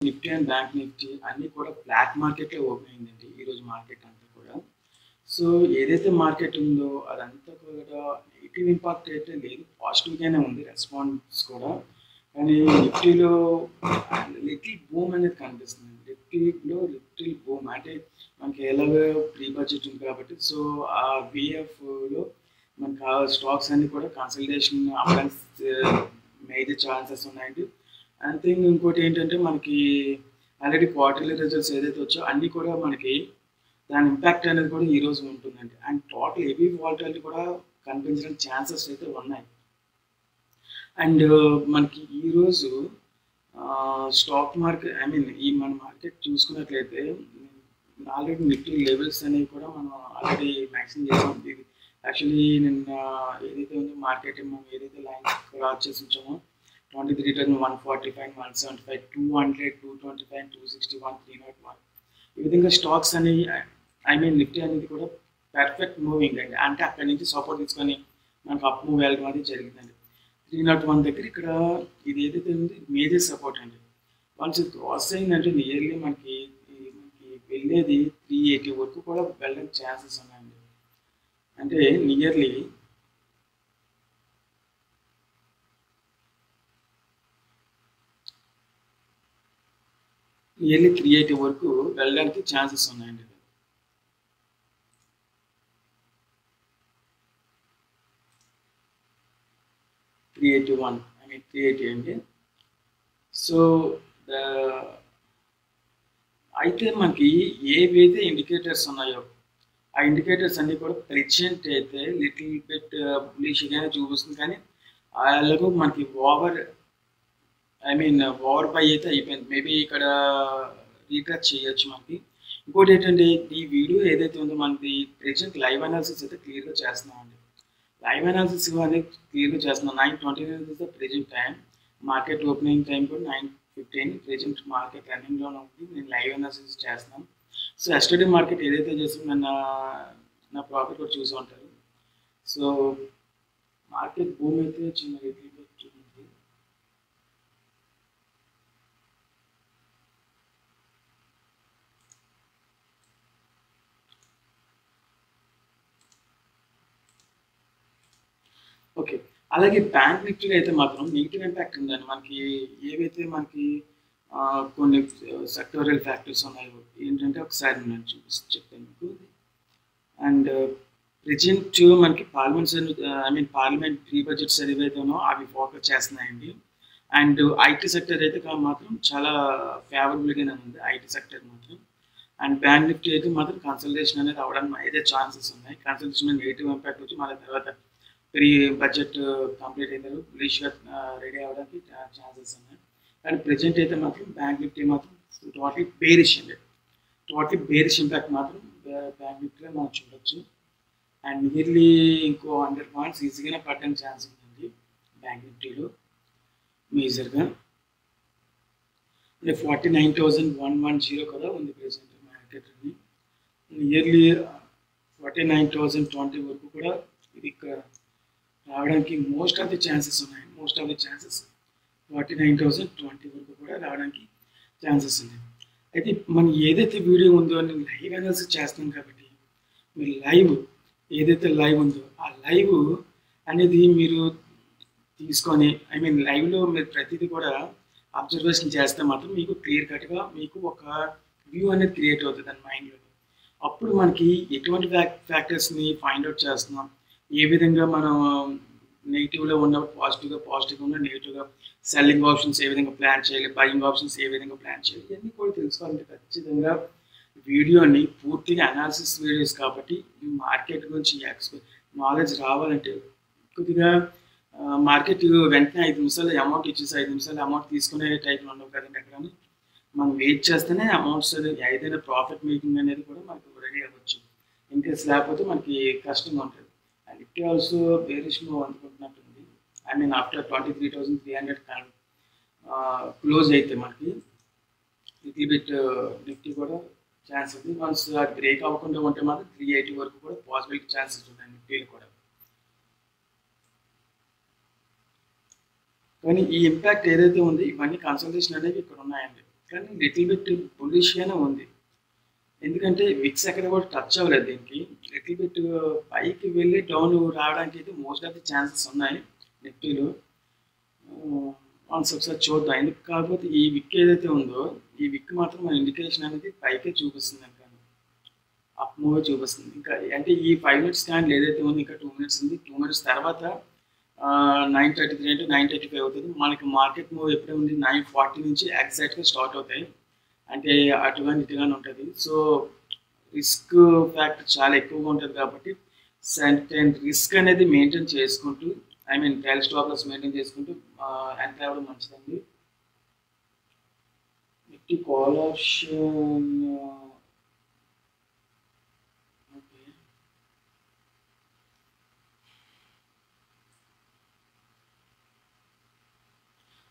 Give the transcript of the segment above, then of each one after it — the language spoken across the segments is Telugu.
నిఫ్టీ అండ్ బ్యాంక్ నిఫ్టీ అన్నీ కూడా బ్లాక్ మార్కెట్లో ఓపెన్ అయిందండి ఈరోజు మార్కెట్ అంతా కూడా. సో ఏదైతే మార్కెట్ ఉందో అదంతా కూడా నెగిటివ్ ఇంపాక్ట్ అయితే లేదు, పాజిటివ్గానే ఉంది రెస్పాన్స్ కూడా. కానీ నిఫ్టీలో లిటిల్ బూమ్ అనేది కనిపిస్తుంది. నిఫ్టీలో లిటిల్ బూమ్ అంటే మనకి ఎలాగో ప్రీ బడ్జెట్ ఉంది కాబట్టి, సో ఆ విఎఫ్లో మనకు ఆ స్టాక్స్ అన్ని కూడా కన్సల్టేషన్ అవ్వడానికి మేజర్ ఛాన్సెస్ ఉన్నాయండి. అండ్ థింగ్ ఇంకోటి ఏంటంటే మనకి ఆల్రెడీ క్వార్టర్లీ రిజల్ట్స్ ఏదైతే వచ్చో అన్నీ కూడా మనకి దాని ఇంపాక్ట్ అనేది కూడా ఈరోజు ఉంటుందండి. అండ్ టోటల్ హెవీ వాలటాలిటీ కూడా కనిపించడానికి ఛాన్సెస్ అయితే ఉన్నాయి. అండ్ మనకి ఈరోజు స్టాక్ మార్కెట్ ఈ మన మార్కెట్ చూసుకున్నట్లయితే ఆల్రెడీ నిఫ్టీ లెవెల్స్ అనేవి కూడా మనం ఆల్రెడీ మ్యాక్సిమం చేసాం. యాక్చువల్లీ నిన్న ఏదైతే ఉందో మార్కెట్ మనం ఏదైతే లైన్ క్రాస్ చేసి ఉంచామో 23 145 175 200 225 261 301 ఈ విధంగా స్టాక్స్ అనేవి నిఫ్టీ అనేది కూడా పర్ఫెక్ట్ మూవింగ్ అండి. అంటే అక్కడి నుంచి సపోర్ట్ తీసుకొని మనకు అప్ మూవ్ వెళ్ళడం అనేది జరిగిందండి. 301 దగ్గర ఇక్కడ ఇది ఏదైతే ఉంది మేజర్ సపోర్ట్ అండి. వన్స్ క్రాస్ అయిందంటే నియర్లీ మనకి వెళ్ళేది 380 వరకు కూడా వెళ్ళడానికి ఛాన్సెస్ ఉన్నాయండి. అంటే నియర్లీ 380 వరకు వెళ్ళడానికి ఛాన్సెస్ ఉన్నాయండి. 381 380 అండి. సో అయితే మనకి ఏవైతే ఇండికేటర్స్ ఉన్నాయో ఆ ఇండికేటర్స్ అన్నీ కూడా ప్రెజెంట్ అయితే లిటిల్ బిట్ బులిష్గానే చూపిస్తుంది. కానీ అలాగే మనకి ఓవర్ బై అయితే అయిపోయింది. మేబీ ఇక్కడ రీట్రాక్ చేయొచ్చు మనకి. ఇంకోటి ఏంటంటే ఈ వీడియో ఏదైతే ఉందో మనకి ప్రెజెంట్ లైవ్ అనాలిసిస్ అయితే క్లియర్గా చేస్తున్నామండి. లైవ్ అనాలిసిస్ అనేది క్లియర్గా చేస్తున్నాం. 9:29 is the present time. Market opening time కూడా 9:15. ప్రెజెంట్ మార్కెట్ రన్నింగ్లోనే ఉంది. నేను లైవ్ అనాలిసిస్ చేస్తున్నాను. సో ఎస్టర్డే మార్కెట్ ఏదైతే చేస్తుందో నా ప్రాఫిట్ కూడా చూసి ఉంటారు. సో మార్కెట్ బూమ్ అయితే చిన్న రేట్లు ఉంది. ఓకే, అలాగే బ్యాంక్ నిఫ్టీలో అయితే మాత్రం నెగిటివ్ ఇంపాక్ట్ ఉందండి. మనకి ఏవైతే మనకి కొన్ని సెక్టోరియల్ ఫ్యాక్టర్స్ ఉన్నాయో ఏంటంటే ఒకసారి నేను చెప్తాను మీకు. అండ్ ప్రెజెంట్ మనకి పార్లమెంట్ ప్రీ బడ్జెట్స్ ఏవైతే ఉన్నాయో అవి ఫోకస్ చేస్తున్నాయండి. అండ్ ఐటీ సెక్టర్ అయితే మాత్రం చాలా ఫేవరబుల్గానే ఉంది ఐటీ సెక్టర్ మాత్రం. అండ్ బ్యాంక్ నిఫ్టీ అయితే మాత్రం కన్సల్టేషన్ అనేది అవ్వడానికి అయితే ఛాన్సెస్ ఉన్నాయి. కన్సల్టేషన్ నెగిటివ్ ఇంపాక్ట్ వచ్చి మళ్ళీ తర్వాత ప్రీ బడ్జెట్ కంప్లీట్ అయినారు బులిష్గా రెడీ అవ్వడానికి ఛాన్సెస్ ఉన్నాయి. కానీ ప్రెజెంట్ అయితే మాత్రం బ్యాంక్ నిఫ్టీ మాత్రం టోటలీ బేరిష్ అండి. టోటలీ బేరిష్ ఇంపాక్ట్ మాత్రం బ్యాంక్ నిఫ్టీలో మనం చూడొచ్చు. అండ్ నియర్లీ ఇంకో 100 పాయింట్స్ ఈజీగానే పడడానికి ఛాన్స్ ఉందండి బ్యాంక్ నిఫ్టీలో మేజర్గా. అంటే 49,110 కదా ఉంది ప్రెజెంట్ మార్కెట్. నియర్లీ 49,020 వరకు కూడా ఇది ఇక్కడ రావడానికి మోస్ట్ ఆఫ్ ది ఛాన్సెస్ ఉన్నాయి. 49,020 వరకు కూడా రావడానికి ఛాన్సెస్ ఉన్నాయి. అయితే మనం ఏదైతే వీడియో ఉందో నేను లైవ్ అనాలిసిస్ చేస్తున్నాం కాబట్టి మీరు ఏదైతే లైవ్ ఉందో ఆ లైవ్ అనేది మీరు తీసుకొని లైవ్లో మీరు ప్రతిదీ కూడా అబ్జర్వేషన్ చేస్తే మాత్రం మీకు క్లియర్ కట్గా మీకు ఒక వ్యూ అనేది క్రియేట్ అవుతుంది దాని మైండ్లో. అప్పుడు మనకి ఎటువంటి ఫ్యాక్టర్స్ని ఫైండ్ అవుట్ చేస్తున్నాం, ఏ విధంగా మనం నెగిటివ్లో ఉన్నప్పుడు పాజిటివ్గా ఉన్న నెగిటివ్గా సెల్లింగ్ ఆప్షన్స్ ఏ విధంగా ప్లాన్ చేయాలి, బయింగ్ ఆప్షన్స్ ఏ విధంగా ప్లాన్ చేయాలి, ఇవన్నీ కూడా తెలుసుకోవాలంటే ఖచ్చితంగా వీడియోని పూర్తిగా అనాలిసిస్ వీడియోస్ కాబట్టి మార్కెట్ గురించి నాలెడ్జ్ రావాలంటే కొద్దిగా మార్కెట్ వెంటనే 5 నిమిషాలు అమౌంట్ ఇచ్చేసి 5 నిమిషాలు అమౌంట్ తీసుకునే టైప్లో ఉండవు కదండి. అక్కడ మనం వెయిట్ చేస్తేనే అమౌంట్స్ ఏదైనా ప్రాఫిట్ మేకింగ్ అనేది కూడా మనకు రెడీ అవ్వచ్చు. ఇన్కేస్ లేకపోతే మనకి కష్టంగా ఉంటుంది. And Nifty also bearish move అనుకుంటున్నట్టుంది. ఆఫ్టర్ 23,300 క్లోజ్ అయితే మనకి లిటిల్ బిట్ నిఫ్టీ కూడా ఛాన్స్ ఉంది. వన్స్ అది బ్రేక్ అవ్వకుండా ఉంటే మాత్రం 380 వరకు కూడా పాసిబిలిటీ ఛాన్సెస్ ఉన్నాయి నిఫ్టీలో కూడా. కానీ ఈ ఇంపాక్ట్ ఏదైతే ఉంది ఇవన్నీ కన్సల్టేషన్ అనేవి ఇక్కడ ఉన్నాయండి. కానీ లిటిల్ బిట్ బులిష్గానే ఉంది. ఎందుకంటే విక్స్ ఎక్కడ కూడా టచ్ అవ్వలేదు దీనికి. లిటిల్ బిట్ పైకి వెళ్ళి డౌన్ రావడానికి అయితే మోస్ట్ ఆఫ్ ది ఛాన్సెస్ ఉన్నాయి నిఫ్టీలో. వన్స్ ఒకసారి చూద్దాం. ఎందుకు కాకపోతే ఈ విక్ ఏదైతే ఉందో ఈ విక్ మాత్రం మన ఇండికేషన్ అనేది పైకే చూపిస్తుంది. కానీ అప్ మూవే చూపిస్తుంది. ఇంకా అంటే ఈ 5 మినిట్స్ క్యాండిల్ ఏదైతే ఉంది ఇంకా 2 మినిట్స్ ఉంది. 2 మినిట్స్ తర్వాత 9:33 అంటే 9:35 అవుతుంది. మనకి మార్కెట్ మూవ్ ఎప్పుడే ఉంది 9:40 నుంచి ఎగ్జాక్ట్గా స్టార్ట్ అవుతాయి. అంటే అటుగాని ఇటుగాని ఉంటుంది. సో రిస్క్ ఫ్యాక్టర్ చాలా ఎక్కువగా ఉంటుంది కాబట్టి రిస్క్ అనేది మెయింటైన్ చేసుకుంటూ ట్రయల్ స్టాప్ లాస్ మెయింటైన్ చేసుకుంటూ ఎంటర్ అవ్వడం మంచిదండి. Nifty call option okay.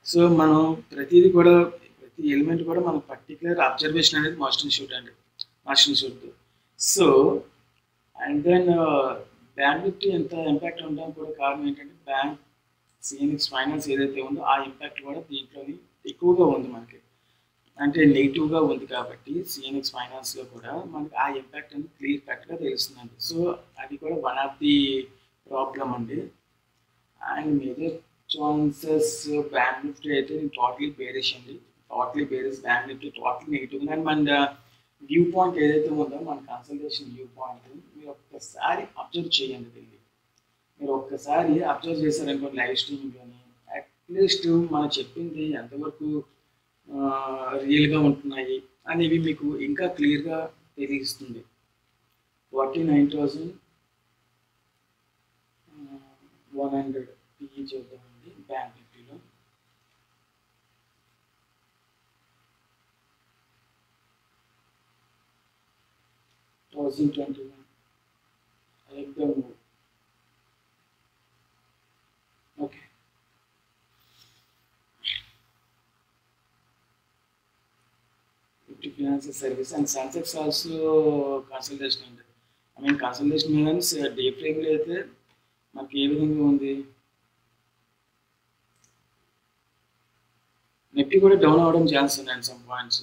So మనం ప్రతిదీ కూడా ప్రతి ఎలిమెంట్ కూడా మనం పర్టికులర్ అబ్జర్వేషన్ అనేది మస్ట్ ఇన్స్టిట్యూట్ అండి. Must institute. So and then bank Nifty ఎంత ఇంపాక్ట్ ఉండడానికి కూడా కారణం ఏంటంటే బ్యాంక్ సిఎన్ఎక్స్ ఫైనాన్స్ ఏదైతే ఉందో ఆ ఇంపాక్ట్ కూడా దీంట్లోని ఎక్కువగా ఉంది మనకి. అంటే నెగిటివ్గా ఉంది కాబట్టి సిఎన్ఎక్స్ ఫైనాన్స్లో కూడా మనకి ఆ ఇంపాక్ట్ అనేది క్లియర్ కట్గా తెలుస్తుందండి. సో అది కూడా వన్ ఆఫ్ ది ప్రాబ్లం అండి. And major chances bank Nifty అయితే టోటలీ బేరిష్ అండి. Totally bearish bank Nifty totally negative. And మన వ్యూ పాయింట్ ఏదైతే ఉందో మన కన్సల్టేషన్ వ్యూ పాయింట్ మీరు ఒక్కసారి అబ్జర్వ్ చేయండి దీన్ని. మీరు ఒక్కసారి అబ్జర్వ్ చేశారనుకో లైవ్ స్ట్రీమింగ్ కానీ అట్లీస్ట్ మనం చెప్పింది ఎంతవరకు రియల్గా ఉంటున్నాయి అనేవి మీకు ఇంకా క్లియర్గా తెలియస్తుంది. 49,100 పిఈ చూద్దామండి బ్యాంక్ నిఫ్టీలో. एकदम okay. Nifty financial service and Sensex also consultation అండి. కన్సల్టేషన్ మీన్స్ డే ఫ్రేమ్లో అయితే మనకి ఏ విధంగా ఉంది. నిఫ్టీ కూడా డౌన్ అవ్వడం ఛాన్స్ ఉన్నాయండి సమ్ పాయింట్స్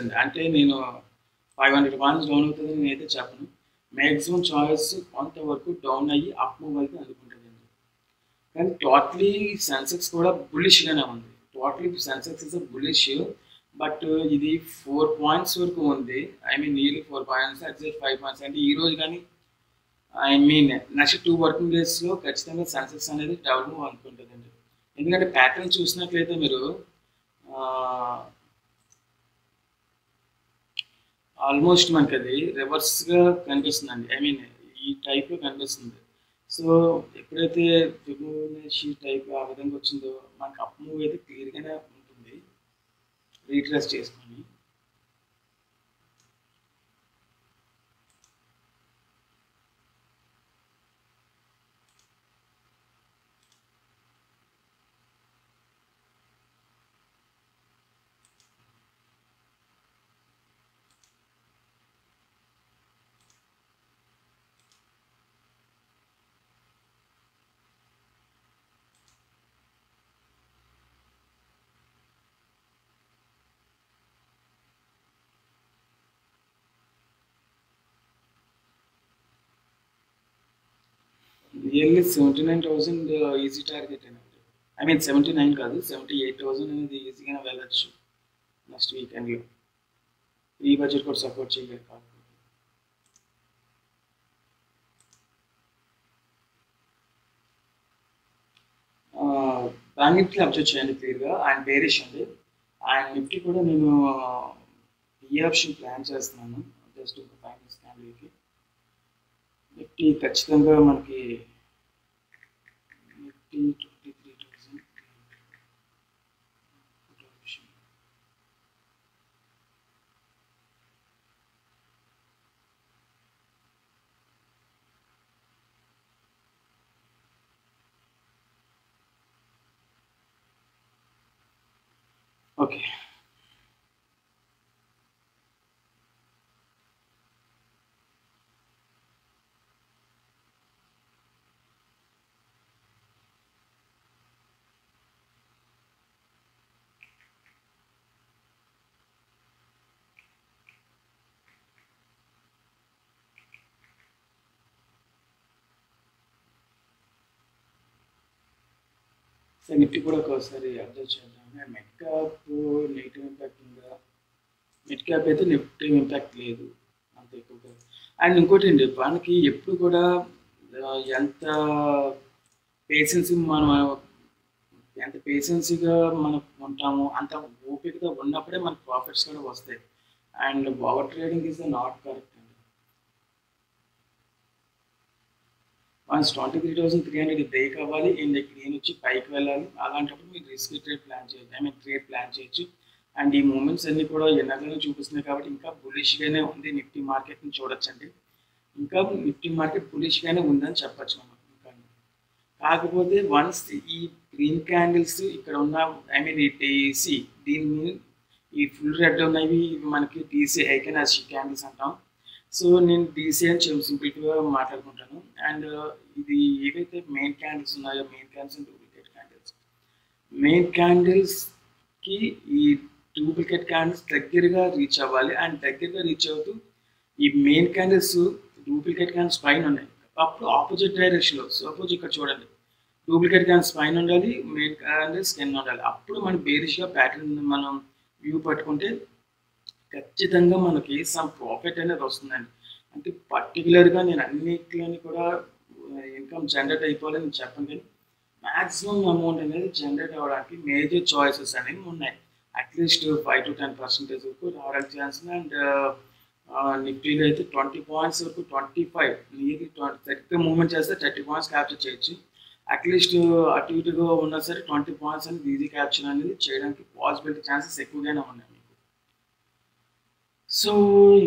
అండి. అంటే నేను 500 పాయింట్స్ డౌన్ అవుతుందని నేనైతే చెప్పను. మ్యాక్సిమం చాయిస్ కొంతవరకు డౌన్ అయ్యి అప్ మూవ్ అయితే అందుకుంటుందండి. కానీ టోటలీ సెన్సెక్స్ కూడా బులిష్గానే ఉంది. Totally Sensex is bullish. But ఇది 4 పాయింట్స్ వరకు ఉంది. Nearly 4 points exact 5 points. అంటే ఈ రోజు కానీ నెక్స్ట్ 2 వర్కింగ్ డేస్లో ఖచ్చితంగా సెన్సెక్స్ అనేది డౌన్ మూవ్ అందుకుంటుందండి. ఎందుకంటే ప్యాటర్న్ చూసినట్లయితే మీరు ఆల్మోస్ట్ మనకి అది రివర్స్గా కనిపిస్తుందండి. ఈ టైప్లో కనిపిస్తుంది. సో ఎప్పుడైతే ఫిబొనాచి టైప్ ఆ విధంగా వచ్చిందో మనకి అప్ మూవ్ అయితే క్లియర్గానే ఉంటుంది రీట్రేస్ చేసుకొని. నియర్లీ 79,000 ఈజీ టార్గెట్ అండి. 79 కాదు 78,000 అనేది ఈజీగానే వెళ్ళచ్చు నెక్స్ట్ వీకెండ్లో. ఈ బడ్జెట్ కూడా సపోర్ట్ చేయలేదు కాదు. బ్యాంక్ నిఫ్టీ అబ్జర్వ్ చేయండి క్లియర్గా. అండ్ బేరిష్ అండి. అండ్ నిఫ్టీ కూడా నేను ఈ ఆప్షన్ ప్లాన్ చేస్తున్నాను జస్ట్ ఒక 5 మినిట్స్ క్యాండిల్కి. నిఫ్టీ ఖచ్చితంగా మనకి నిఫ్టీ 23,000 ఓకే. సో నిఫ్టీ కూడా ఒకసారి అబ్జర్వ్ చేద్దాం. మిడ్ క్యాప్ నెగిటివ్ ఇంపాక్ట్ ఉందా? మిడ్ క్యాప్ అయితే నెగిటివ్ ఇంపాక్ట్ లేదు అంత ఎక్కువగా. అండ్ ఇంకోటి అండి, మనకి ఎప్పుడు కూడా ఎంత పేషెన్సీగా మనం ఉంటామో అంత ఓపికగా ఉన్నప్పుడే మనకు ప్రాఫిట్స్ కూడా వస్తాయి. And over trading is not correct అండి. వన్స్ 23,300 బ్రేక్ అవ్వాలి అండ్ నేను వచ్చి పైకి వెళ్ళాలి. అలాంటప్పుడు మీరు రిస్క్ ట్రేడ్ ప్లాన్ చేయొచ్చు, ట్రేడ్ ప్లాన్ చేయొచ్చు. అండ్ ఈ మూమెంట్స్ అన్ని కూడా ఎన్నగానే చూపిస్తున్నాయి కాబట్టి ఇంకా బులిష్గానే ఉంది నిఫ్టీ మార్కెట్ని చూడొచ్చండి. ఇంకా నిఫ్టీ మార్కెట్ బులిష్గానే ఉందని చెప్పచ్చు మనం. ఇంకా కాకపోతే వన్స్ ఈ గ్రీన్ క్యాండిల్స్ ఇక్కడ ఉన్న ఈ టీసీ దీన్ని ఈ ఫుల్ రెడ్ ఉన్నవి ఇవి మనకి టీసీ ఐకెనాసి క్యాండిల్స్ అంటాం. సో నేను డీసీ అని సింపుల్గా మాట్లాడుకుంటాను. అండ్ ఇది ఏవైతే మెయిన్ క్యాండిల్స్ ఉన్నాయో main candles and duplicate candles, main క్యాండిల్స్కి ఈ డూప్లికేట్ క్యాండిల్స్ దగ్గరగా రీచ్ అవ్వాలి. అండ్ దగ్గరగా రీచ్ అవుతూ ఈ మెయిన్ క్యాండిల్స్ డూప్లికేట్ క్యాండిల్స్ పైన ఉన్నాయి, అప్పుడు ఆపోజిట్ డైరెక్షన్లో సపోజ్ ఇక్కడ చూడండి డూప్లికేట్ క్యాండిల్స్ పైన ఉండాలి, మెయిన్ క్యాండిల్స్ కింద ఉండాలి. అప్పుడు మనం బేరిష్గా ప్యాటర్న్ మనం వ్యూ పట్టుకుంటే ఖచ్చితంగా మనకి సమ్ ప్రాఫిట్ అనేది వస్తుందండి. అంటే పర్టికులర్గా నేను అన్నిట్లోని కూడా ఇన్కమ్ జనరేట్ అయిపోవాలని నేను చెప్పను, కానీ మ్యాక్సిమం అమౌంట్ అనేది జనరేట్ అవ్వడానికి మేజర్ చాయిసెస్ అనేవి ఉన్నాయి. అట్లీస్ట్ 5 to 10% వరకు రావడానికి ఛాన్స్ ఉంది. అండ్ నిఫ్టీలో అయితే 20 పాయింట్స్ వరకు 25 నియర్లీ 30 మూవ్మెంట్ చేస్తే 30 పాయింట్స్ క్యాప్చర్ చేయొచ్చు. అట్లీస్ట్ అటు ఇటుగా ఉన్నా సరే 20 పాయింట్స్ అనేది ఈజీ క్యాప్చర్ అనేది చేయడానికి పాసిబిలిటీ ఛాన్సెస్ ఎక్కువగానే ఉన్నాయి మీకు. సో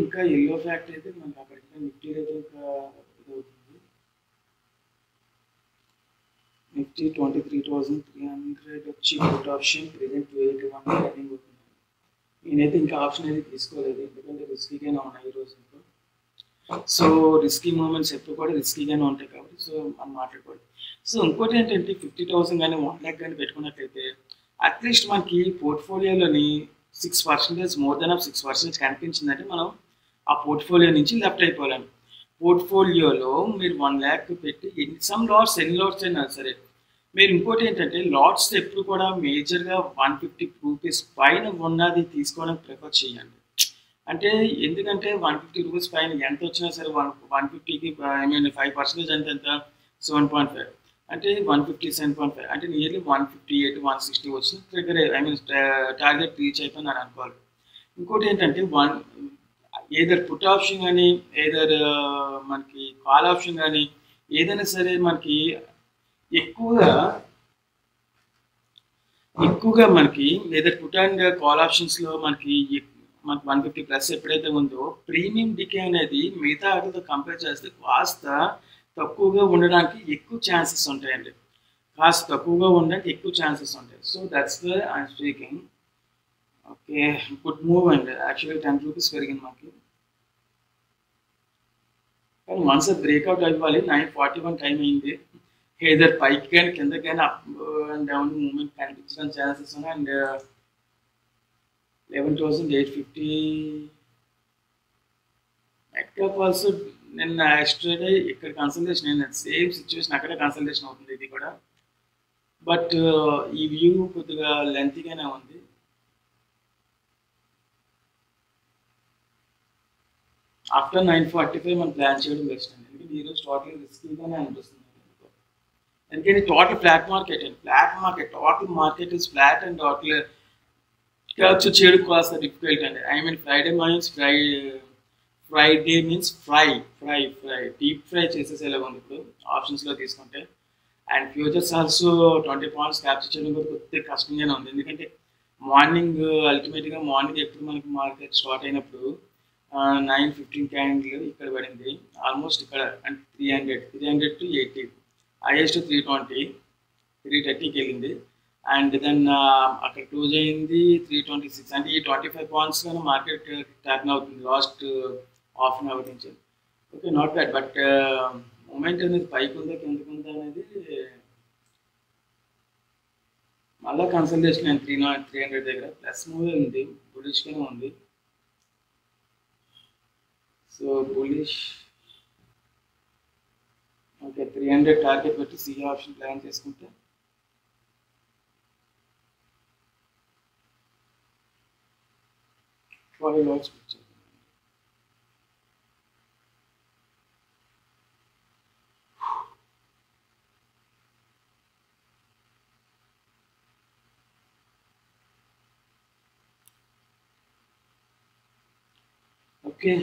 ఇంకా ఎల్లో ఫ్యాక్ట్ అయితే మనకి అక్కడికి నిఫ్టీలో అయితే ఇంకా ఇదవుతుంది. నిఫ్టీ 23,300 వచ్చి పుట్ ఆప్షన్ ప్రెజెంట్ 281 రన్నింగ్ అవుతుంది. నేనైతే ఇంకా ఆప్షన్ అయితే తీసుకోలేదు, ఎందుకంటే రిస్కీగానే ఉన్నాయి ఈ రోజు. సో రిస్కీ మూమెంట్స్ ఎప్పుడు కూడా రిస్కీగానే ఉంటాయి కాబట్టి సో మనం మాట్లాడుకోవాలి. సో ఇంకోటి ఏంటంటే 50,000 కానీ 1 lakh కానీ పెట్టుకున్నట్లయితే అట్లీస్ట్ మనకి పోర్ట్ఫోలియోలోని 6% మోర్ దెన్ 6% కనిపించిందంటే మనం ఆ పోర్ట్ఫోలియో నుంచి లెఫ్ట్ అయిపోలేము. పోర్ట్ఫోలియోలో మీరు 1 lakh పెట్టి ఎన్ని లాట్స్ అయినా సరే మీరు ఇంకోటి ఏంటంటే లాట్స్ ఎప్పుడు కూడా మేజర్గా 150 రూపీస్ పైన ఉన్నది తీసుకోవడానికి ప్రిఫర్ చేయండి. అంటే ఎందుకంటే 150 రూపీస్ పైన ఎంత వచ్చినా సరే 150కి 5% అంటే ఎంత 7.5 అంటే 150 7.5 అంటే నియర్లీ 158 160 వచ్చిన ట్రిగర్ టార్గెట్ రీచ్ అయిపోయింది అని అనుకోవాలి. ఇంకోటి ఏంటంటే ఏదర్ పుట్ ఆప్షన్ కానీ ఏదర్ మనకి కాల్ ఆప్షన్ కానీ ఏదైనా సరే మనకి ఎక్కువగా మనకి ఏదర్ పుట్ అండ్ కాల్ ఆప్షన్స్లో మనకి 150+ ఎప్పుడైతే ఉందో ప్రీమియం డికే అనేది మిగతా వాటితో కంపేర్ చేస్తే కాస్త తక్కువగా ఉండడానికి ఎక్కువ ఛాన్సెస్ ఉంటాయండి. So that's why I'm speaking. Okay, good move అండి. యాక్చువల్లీ 10 రూపీస్ పెరిగింది మనకి, కానీ వన్స్ బ్రేక్అవుట్ అవ్వాలి. 9:41 టైం అయింది. ఏదర్ పైకి కానీ కిందకి కానీ అప్ అండ్ డౌన్ మూమెంట్ కనిపించడం ఛాన్సెస్ ఉన్నాయి. అండ్ 11,850 నెట్ క్యాప్ ఆల్సో నిన్న ఎస్టర్డే ఇక్కడ కన్సల్టేషన్ అయిన సేమ్ సిచ్యువేషన్ అక్కడే కన్సల్టేషన్ అవుతుంది ఇది కూడా. బట్ ఈ వ్యూ కొద్దిగా లెంతీగానే ఉంది. ఆఫ్టర్ 9:45 మనం ప్లాన్ చేయడం బెస్ట్ అండి, ఎందుకంటే ఈరోజు టోటల్ రిస్కీగానే అనిపిస్తుంది. ఎందుకంటే total flat market total market is flat and total capture చేయడం కాస్త డిఫికల్ట్ అండి. Friday means fry deep fry చేసేసేలాగా ఉంది ఇప్పుడు ఆప్షన్స్లో తీసుకుంటే. And futures also 20 points capture చేయడం కూడా కొద్దిగా కష్టంగానే ఉంది, ఎందుకంటే మార్నింగ్ అల్టిమేట్గా మార్నింగ్ ఎప్పుడు మనకి మార్కెట్ స్టార్ట్ అయినప్పుడు 9:15 క్యాండిల్ ఇక్కడ పడింది ఆల్మోస్ట్ ఇక్కడ. అంటే 300 to 80 హైయెస్ట్ 320 330కి వెళ్ళింది. అండ్ దెన్ అక్కడ క్లోజ్ అయింది 326. అంటే ఈ 25 పాయింట్స్ కానీ మార్కెట్ టర్న్ అవుతుంది లాస్ట్ హాఫ్ అన్ అవర్ నుంచి. Okay, not bad. But moment అనేది పైకి ఉందా కిందకు ఉందా అనేది మళ్ళీ కన్సల్టేషన్ అయింది 300 దగ్గర. ప్లస్ మూవ్ ఉంది, బులిష్గానే ఉంది. So bullish. ఓకే, 300 టార్గెట్ పెట్టి సి ఆప్షన్ ప్లాన్ చేసుకుంటే 5 hours కూర్చోండి. ఓకే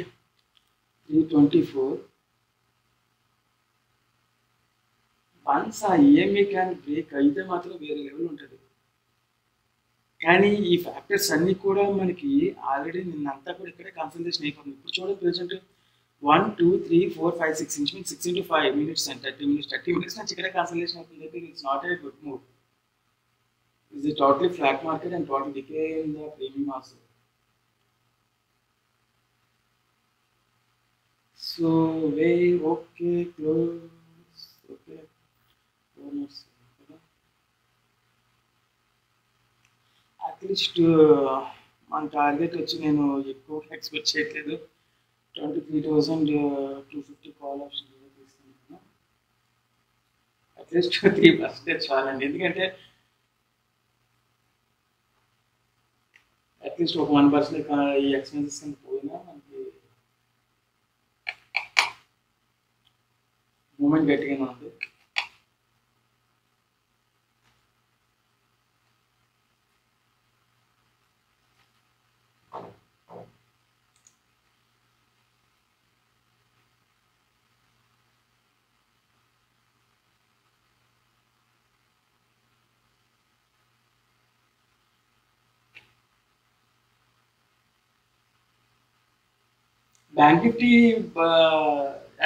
324 వన్స్ ఆ ఈఎంఐ కానీ బ్రేక్ అయితే మాత్రం వేరే లెవెల్ ఉంటుంది. కానీ ఈ ఫ్యాక్టర్స్ అన్నీ కూడా మనకి ఆల్రెడీ నిన్నంతా కూడా ఇక్కడే కాన్సన్ట్రేషన్ అయిపోతుంది. ఇప్పుడు చూడండి ప్రెసెంట్ 1 2 3 4 5 6 ఇంచుమించు 6 into 5 minutes and 30 minutes నుంచి ఇక్కడే కాన్సన్ట్రేషన్ అవుతుంది. అయితే it's not a good move. It's a totally flat market and total decay in the premium also. So way okay close okay at least మన టార్గెట్ వచ్చి నేను ఎక్కువ ఎక్స్పెక్ట్ చేయట్లేదు. 23,250 కాల్ ఆప్షన్ తీసుకుంటున్నాను. అట్లీస్ట్ 3% చాలండి. ఎందుకంటే అట్లీస్ట్ ఒక 1% ఈ ఎక్స్పెన్సెస్ కింద పోయినా మనకి మూమెంట్ గట్టిగానే ఉంది. బ్యాంక్ నిఫ్టీ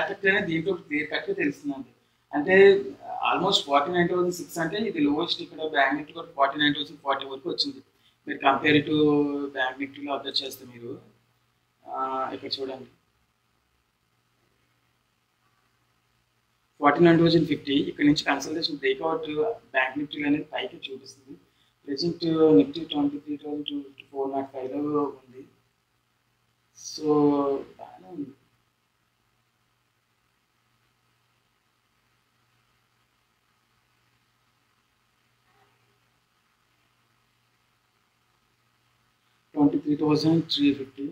ఎఫెక్ట్ అనేది దీంట్లో క్లియర్ కట్గా తెలుస్తుందండి. అంటే ఆల్మోస్ట్ 49,600 అంటే ఇది లోయెస్ట్. ఇక్కడ బ్యాంక్ నిఫ్టీ కూడా 49,040 వరకు వచ్చింది. మీరు కంపేర్ టు బ్యాంక్ నిఫ్టీలో అబ్జర్వ్ చేస్తే మీరు ఇక్కడ చూడండి 49,050 ఇక్కడ నుంచి కన్సల్టేషన్ బ్రేక్అవుట్ బ్యాంక్ నిఫ్టీలో అనేది పైకి చూపిస్తుంది. ప్రెసెంట్ నిఫ్టీ 23,405లో ఉంది. సో బాగానే ఉంది. $23,350